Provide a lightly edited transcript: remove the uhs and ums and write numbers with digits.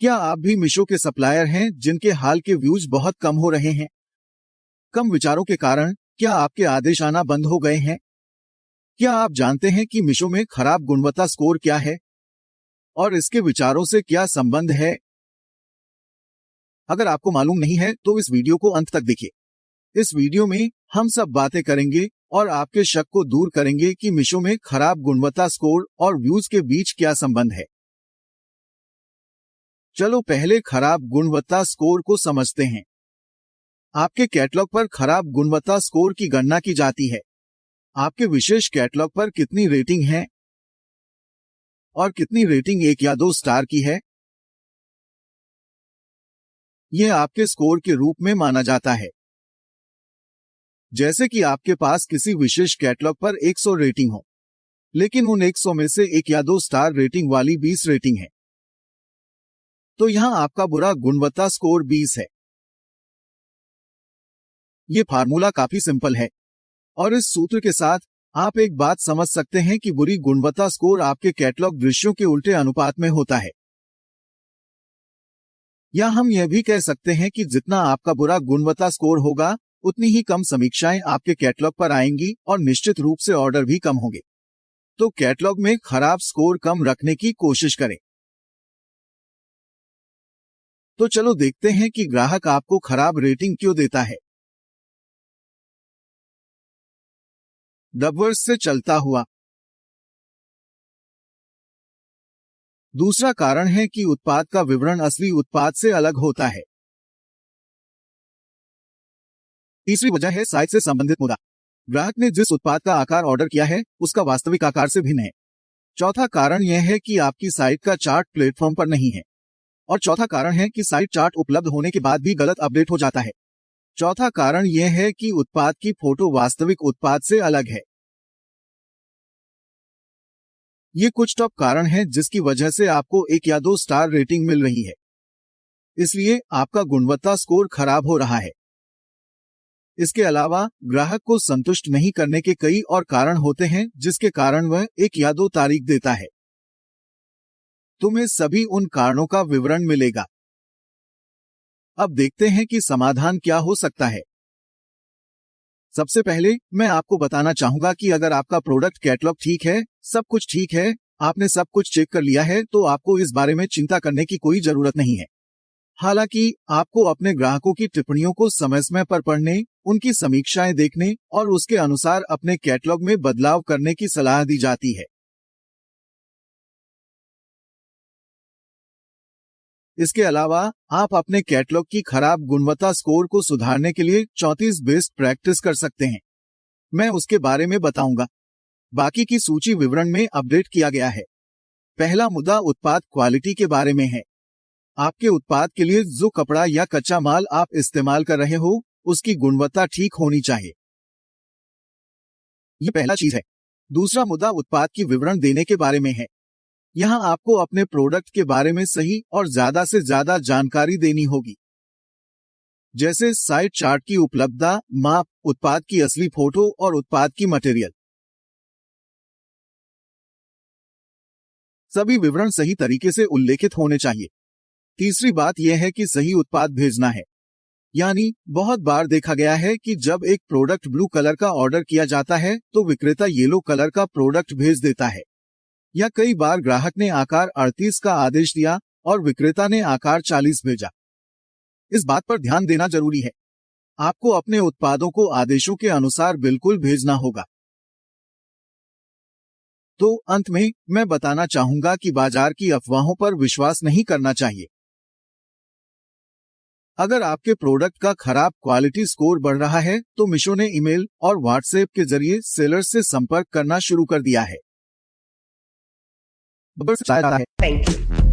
क्या आप भी मीशो के सप्लायर हैं जिनके हाल के व्यूज बहुत कम हो रहे हैं? कम विचारों के कारण क्या आपके आदेश आना बंद हो गए हैं? क्या आप जानते हैं कि मीशो में खराब गुणवत्ता स्कोर क्या है और इसके विचारों से क्या संबंध है? अगर आपको मालूम नहीं है तो इस वीडियो को अंत तक देखिए। इस वीडियो में हम सब बातें करेंगे और आपके शक को दूर करेंगे कि मीशो में खराब गुणवत्ता स्कोर और व्यूज के बीच क्या संबंध है। चलो पहले खराब गुणवत्ता स्कोर को समझते हैं। आपके कैटलॉग पर खराब गुणवत्ता स्कोर की गणना की जाती है। आपके विशेष कैटलॉग पर कितनी रेटिंग है और कितनी रेटिंग 1 या 2 स्टार की है, यह आपके स्कोर के रूप में माना जाता है। जैसे कि आपके पास किसी विशेष कैटलॉग पर 100 रेटिंग हो, लेकिन उन 100 में से 1 या 2 स्टार रेटिंग वाली 20 रेटिंग है, तो यहां आपका बुरा गुणवत्ता स्कोर 20 है। ये फार्मूला काफी सिंपल है और इस सूत्र के साथ आप एक बात समझ सकते हैं कि बुरी गुणवत्ता स्कोर आपके कैटलॉग दृश्यों के उल्टे अनुपात में होता है। या हम यह भी कह सकते हैं कि जितना आपका बुरा गुणवत्ता स्कोर होगा, उतनी ही कम समीक्षाएं आपके कैटलॉग पर आएंगी और निश्चित रूप से ऑर्डर भी कम होंगे। तो कैटलॉग में खराब स्कोर कम रखने की कोशिश करें। तो चलो देखते हैं कि ग्राहक आपको खराब रेटिंग क्यों देता है। डबवर्स से चलता हुआ दूसरा कारण है कि उत्पाद का विवरण असली उत्पाद से अलग होता है। तीसरी वजह है साइज से संबंधित मुद्दा। ग्राहक ने जिस उत्पाद का आकार ऑर्डर किया है उसका वास्तविक आकार से भिन्न है। चौथा कारण यह है कि आपकी साइट का चार्ट प्लेटफॉर्म पर नहीं है। और चौथा कारण है कि साइट चार्ट उपलब्ध होने के बाद भी गलत अपडेट हो जाता है। चौथा कारण यह है कि उत्पाद की फोटो वास्तविक उत्पाद से अलग है। ये कुछ टॉप कारण हैं जिसकी वजह से आपको 1 या 2 स्टार रेटिंग मिल रही है। इसलिए आपका गुणवत्ता स्कोर खराब हो रहा है। इसके अलावा ग्राहक को संतुष्ट नहीं करने के कई और कारण होते हैं जिसके कारण वह 1 या 2 तारीख देता है। तुम्हें सभी उन कारणों का विवरण मिलेगा। अब देखते हैं कि समाधान क्या हो सकता है। सबसे पहले मैं आपको बताना चाहूंगा कि अगर आपका प्रोडक्ट कैटलॉग ठीक है, सब कुछ ठीक है, आपने सब कुछ चेक कर लिया है, तो आपको इस बारे में चिंता करने की कोई जरूरत नहीं है। हालांकि आपको अपने ग्राहकों की टिप्पणियों को समय समय पर पढ़ने, उनकी समीक्षाएं देखने और उसके अनुसार अपने कैटलॉग में बदलाव करने की सलाह दी जाती है। इसके अलावा आप अपने कैटलॉग की खराब गुणवत्ता स्कोर को सुधारने के लिए 34 बेस्ट प्रैक्टिस कर सकते हैं। मैं उसके बारे में बताऊंगा। बाकी की सूची विवरण में अपडेट किया गया है। पहला मुद्दा उत्पाद क्वालिटी के बारे में है। आपके उत्पाद के लिए जो कपड़ा या कच्चा माल आप इस्तेमाल कर रहे हो, उसकी गुणवत्ता ठीक होनी चाहिए। यह पहला चीज है। दूसरा मुद्दा उत्पाद की विवरण देने के बारे में है। यहां आपको अपने प्रोडक्ट के बारे में सही और ज्यादा से ज्यादा जानकारी देनी होगी, जैसे साइट चार्ट की उपलब्धता, माप, उत्पाद की असली फोटो और उत्पाद की मटेरियल। सभी विवरण सही तरीके से उल्लेखित होने चाहिए। तीसरी बात यह है कि सही उत्पाद भेजना है। यानी बहुत बार देखा गया है कि जब एक प्रोडक्ट ब्लू कलर का ऑर्डर किया जाता है तो विक्रेता येलो कलर का प्रोडक्ट भेज देता है। या कई बार ग्राहक ने आकार 38 का आदेश दिया और विक्रेता ने आकार 40 भेजा। इस बात पर ध्यान देना जरूरी है। आपको अपने उत्पादों को आदेशों के अनुसार बिल्कुल भेजना होगा। तो अंत में मैं बताना चाहूंगा कि बाजार की अफवाहों पर विश्वास नहीं करना चाहिए। अगर आपके प्रोडक्ट का खराब क्वालिटी स्कोर बढ़ रहा है तो मीशो ने ईमेल और व्हाट्सएप के जरिए सेलर्स से संपर्क करना शुरू कर दिया है। Thank you.